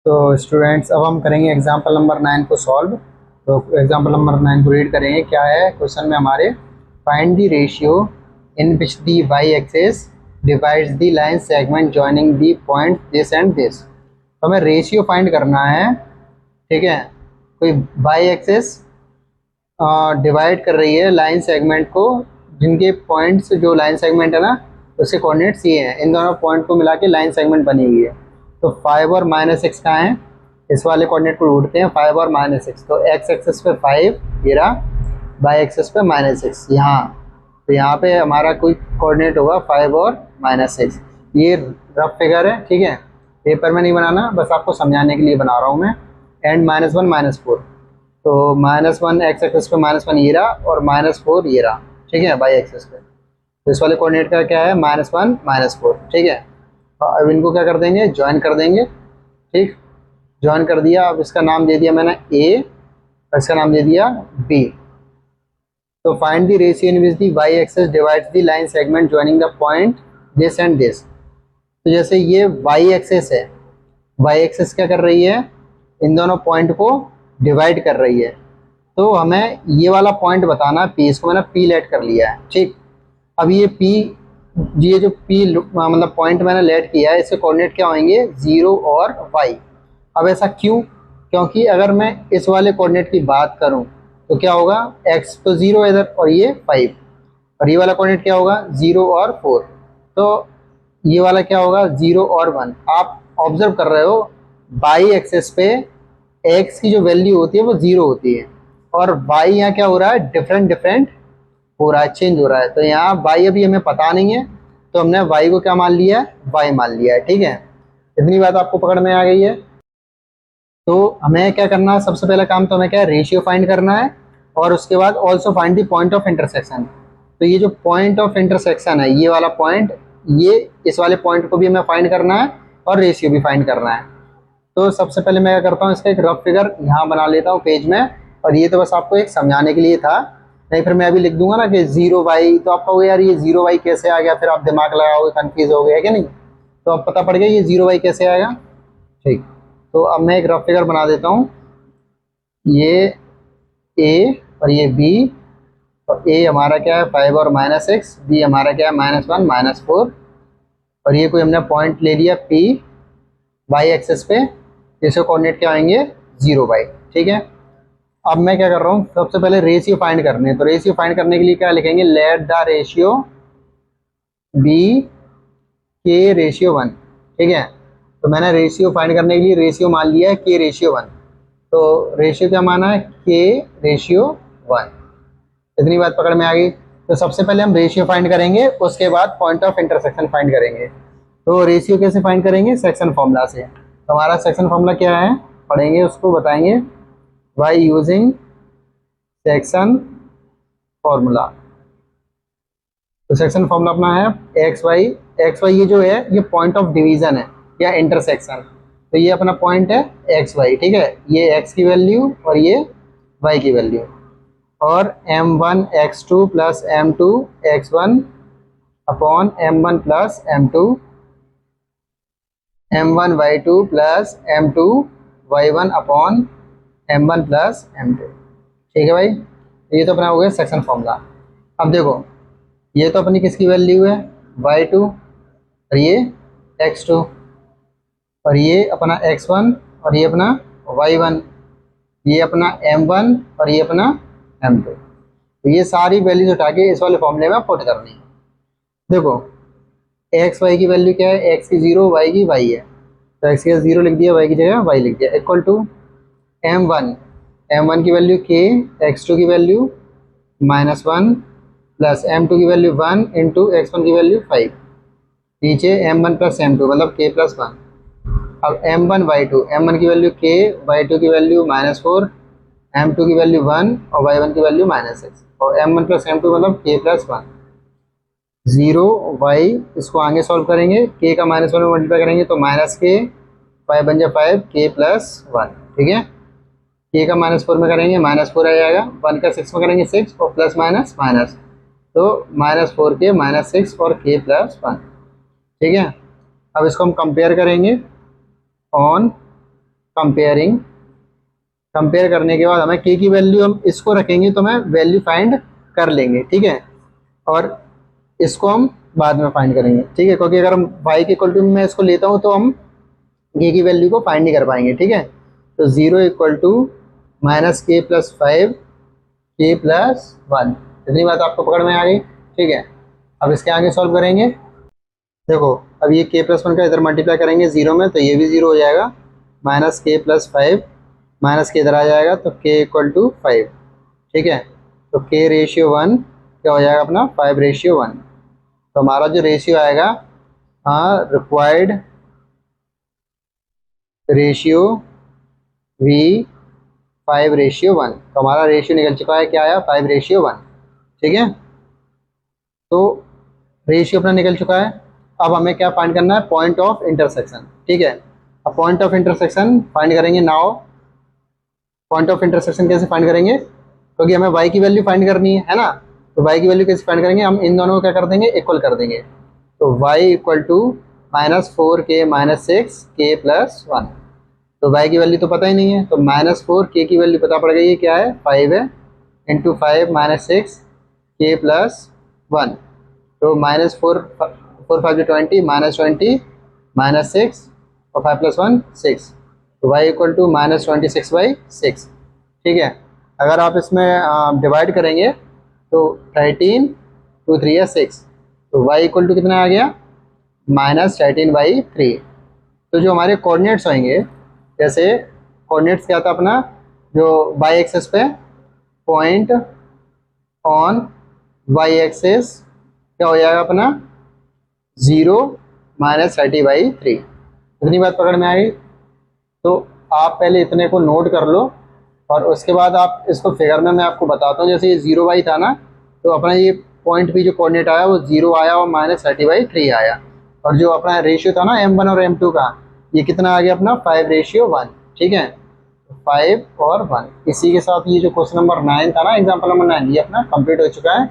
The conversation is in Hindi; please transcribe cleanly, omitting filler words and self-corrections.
तो स्टूडेंट्स अब हम करेंगे एग्जाम्पल नंबर 9 को सॉल्व। तो एग्जाम्पल नंबर 9 को रीड करेंगे। क्या है क्वेश्चन में हमारे, find the ratio in which the y axis divides the line segment joining the point this and this. तो हमें रेशियो फाइंड करना है, ठीक है। कोई वाई एक्सिस डिवाइड कर रही है लाइन सेगमेंट को, जिनके पॉइंट्स जो लाइन सेगमेंट है ना उसके कोऑर्डिनेट्स ये हैं। इन दोनों पॉइंट को मिला के लाइन सेगमेंट बनी हुई है। तो 5 और -6 कहाँ है, इस वाले कोऑर्डिनेट को ढूंढते हैं। 5 और -6, तो एक्स एक्सिस पे 5 ये रहा, वाई एक्सिस पे -6 यहाँ। तो यहाँ पे हमारा कोई कोऑर्डिनेट होगा 5 और -6। ये रफ फिगर है, ठीक है, पेपर में नहीं बनाना, बस आपको समझाने के लिए बना रहा हूँ मैं। एंड -1 -4, तो -1 एक्स एक्सिस पे -1 ये रहा और -4 ये रहा, ठीक है, वाई एक्सिस पे। तो इस वाले कोऑर्डिनेट का क्या है, -1 -4, ठीक है। अब इनको क्या कर देंगे, ज्वाइन कर देंगे, ठीक। ज्वाइन कर दिया। अब इसका नाम दे दिया मैंने ए और इसका नाम दे दिया बी। तो find the ratio in which the y axis divides the line segment joining the point this and this. तो जैसे ये वाई एक्सिस है, वाई एक्सिस क्या कर रही है, इन दोनों पॉइंट को डिवाइड कर रही है। तो हमें ये वाला पॉइंट बताना, पी, इसको मैंने पी लेट कर लिया है, ठीक। अब ये पी, ये जो पी मतलब पॉइंट मैंने लेट किया है, इसके कोऑर्डिनेट क्या होंगे, 0 और वाई। अब ऐसा क्यों, क्योंकि अगर मैं इस वाले कोऑर्डिनेट की बात करूं तो क्या होगा, x तो 0 इधर और ये 5, और ये वाला कोऑर्डिनेट क्या होगा, 0 और 4। तो ये वाला क्या होगा, 0 और 1। आप ऑब्जर्व कर रहे हो बाई एक्सिस पे x की जो वैल्यू होती है वो 0 होती है, और y यहाँ क्या हो रहा है, डिफरेंट डिफरेंट हो रहा है, चेंज हो रहा है। तो यहाँ y अभी हमें पता नहीं है, तो हमने y को क्या मान लिया है, y मान लिया है, ठीक है। इतनी बात आपको पकड़ में आ गई है। तो हमें क्या करना है, सबसे पहला काम तो हमें क्या है, रेशियो फाइंड करना है, और उसके बाद also find the point of intersection. तो ये जो पॉइंट ऑफ इंटरसेक्शन है, ये वाला पॉइंट, ये इस वाले पॉइंट को भी हमें फाइंड करना है और रेशियो भी फाइंड करना है। तो सबसे पहले मैं क्या करता हूँ, इसका एक रफ फिगर यहाँ बना लेता हूँ पेज में, और ये तो बस आपको एक समझाने के लिए था। नहीं फिर मैं अभी लिख दूंगा ना कि 0y, तो आप कहोगे यार ये 0y कैसे आ गया, फिर आप दिमाग लगाओगे, कंफ्यूज हो गया, क्या नहीं। तो अब पता पड़ गया ये 0y कैसे आएगा, ठीक। तो अब मैं एक रफ फिगर बना देता हूँ। ये ए और ये बी, और ए हमारा क्या है 5 और -6, बी हमारा क्या है -1 -4, और ये कोई हमने पॉइंट ले लिया पी वाई एक्सेस पे, जिसके कोऑर्डिनेट क्या आएंगे, 0y, ठीक है। अब मैं क्या कर रहा हूँ, सबसे पहले रेशियो फाइंड करने हैं। तो रेशियो फाइंड करने के लिए क्या लिखेंगे, लेट द रेशियो बी के रेशियो 1, ठीक है। तो मैंने रेशियो फाइंड करने के लिए रेशियो मान लिया है के रेशियो 1। तो रेशियो क्या माना है, के रेशियो 1। इतनी बात पकड़ में आ गई। तो सबसे पहले हम रेशियो फाइंड करेंगे, उसके बाद पॉइंट ऑफ इंटरसेक्शन फाइंड करेंगे। तो रेशियो कैसे फाइंड करेंगे, सेक्शन फॉर्मूला से। तो हमारा सेक्शन फॉर्मूला क्या है, पढ़ेंगे उसको बताएंगे, बाय यूजिंग सेक्शन फॉर्मूला। तो सेक्शन फॉर्मूला अपना है एक्स वाई, ये जो है ये पॉइंट ऑफ डिवीजन है या इंटरसेक्शन। तो ये अपना पॉइंट है एक्स वाई, ठीक है। ये एक्स की वैल्यू और ये वाई की वैल्यू, और m1 x2 plus m2 x1 upon m1 plus m2 m1 y2 plus m2 y1 upon m1 plus m2, ठीक है भाई। ये तो अपना हो गया सेक्शन फॉर्मूला। अब देखो, ये तो अपनी किसकी वैल्यू है, y2, और ये x2, और ये अपना x1, और ये अपना y1, ये अपना m1 और ये अपना m2। तो ये सारी वैल्यूज उठा के इस वाले फॉर्मूले में पुट करनी है। देखो एक्स वाई की वैल्यू क्या है, एक्स की 0, वाई की वाई है। तो एक्स की 0 लिख दिया, वाई की जगह वाई लिख दिया, इक्वल टू m1 की वैल्यू k, x2 की वैल्यू -1 प्लस m2 की वैल्यू 1 इंटू x1 की वैल्यू 5, नीचे m1 प्लस m2 मतलब k प्लस 1। अब m1 की वैल्यू k, y2 की वैल्यू -4, m2 की वैल्यू 1 और y1 की वैल्यू -6, और m1 प्लस m2 मतलब k प्लस 1। 0 y, इसको आगे सॉल्व करेंगे, k का -1 में मल्टीप्लाई करेंगे तो -k, 5 बन जाए 5, k प्लस 1, ठीक है। k का -4 में करेंगे -4 आ जाएगा, 1 का 6 में करेंगे 6, और प्लस माइनस माइनस, तो -4k -6 और k प्लस 1, ठीक है। अब इसको हम कंपेयर करेंगे ऑन कंपेयरिंग, कंपेयर करने के बाद हमें के की वैल्यू हम इसको रखेंगे तो हमें वैल्यू फाइंड कर लेंगे, ठीक है। और इसको हम बाद में फाइंड करेंगे, ठीक है, क्योंकि अगर हम y के इक्वल टू में इसको लेता हूँ तो हम के की वैल्यू को फाइंड नहीं कर पाएंगे, ठीक है। तो 0 इक्वल टू माइनस के प्लस 5 के प्लस 1, इतनी बात आपको पकड़ में आ गई, ठीक है। अब इसके आगे सॉल्व करेंगे। देखो अब ये के प्लस 1 का इधर मल्टीप्लाई करेंगे 0 में तो ये भी 0 हो जाएगा, माइनस के प्लस 5 माइनस के इधर आ जाएगा तो के इक्वल टू 5, ठीक है। तो के रेशियो 1 क्या हो जाएगा अपना 5 रेशियो 1। तो हमारा जो रेशियो आएगा, हाँ, रिक्वायर्ड रेशियो वी 5 रेशियो 1, तो हमारा रेशियो निकल चुका है, क्या आया 5 रेशियो 1, ठीक है। तो रेशियो अपना निकल चुका है। अब हमें क्या फाइंड करना है, पॉइंट ऑफ इंटरसेक्शन, ठीक है। अब पॉइंट ऑफ इंटरसेक्शन फाइंड करेंगे। नाउ पॉइंट ऑफ इंटरसेक्शन कैसे फाइंड करेंगे, क्योंकि हमें y की वैल्यू फाइंड करनी है ना, तो y की वैल्यू कैसे फाइंड करेंगे, हम इन दोनों को क्या कर देंगे, इक्वल कर देंगे। तो y equal to -4k - 6k + 1, तो y की वैल्यू तो पता ही नहीं है, तो -4k की वैल्यू पता पड़ गई है, क्या है 5 है, इंटू 5 - 6k + 1, तो -4 4 5 20 -20 -6 और 5 + 1 6, तो y इक्वल टू -26/6, ठीक है। अगर आप इसमें डिवाइड करेंगे तो 13 2 3 है 6, तो y इक्वल टू कितना आ गया -13/3। तो जो हमारे कोऑर्डिनेट्स होंगे, जैसे कोऑर्डिनेट्स क्या था अपना, जो y एक्सिस पे पॉइंट ऑन y एक्सिस क्या हो जाएगा अपना 0 -30/3, इतनी बात पकड़ में आई। तो आप पहले इतने को नोट कर लो और उसके बाद आप इसको फिगर में मैं आपको बताता हूँ। जैसे ये 0y था ना, तो अपना ये पॉइंट भी जो कोऑर्डिनेट आया वो 0 आया और -30/3 आया, और जो अपना रेशियो था ना m1 और m2 का, ये कितना आ गया अपना 5 रेशियो 1, ठीक है, 5 और 1। इसी के साथ ये जो क्वेश्चन नंबर 9 था ना, एग्जाम्पल नंबर 9, ये अपना कंप्लीट हो चुका है।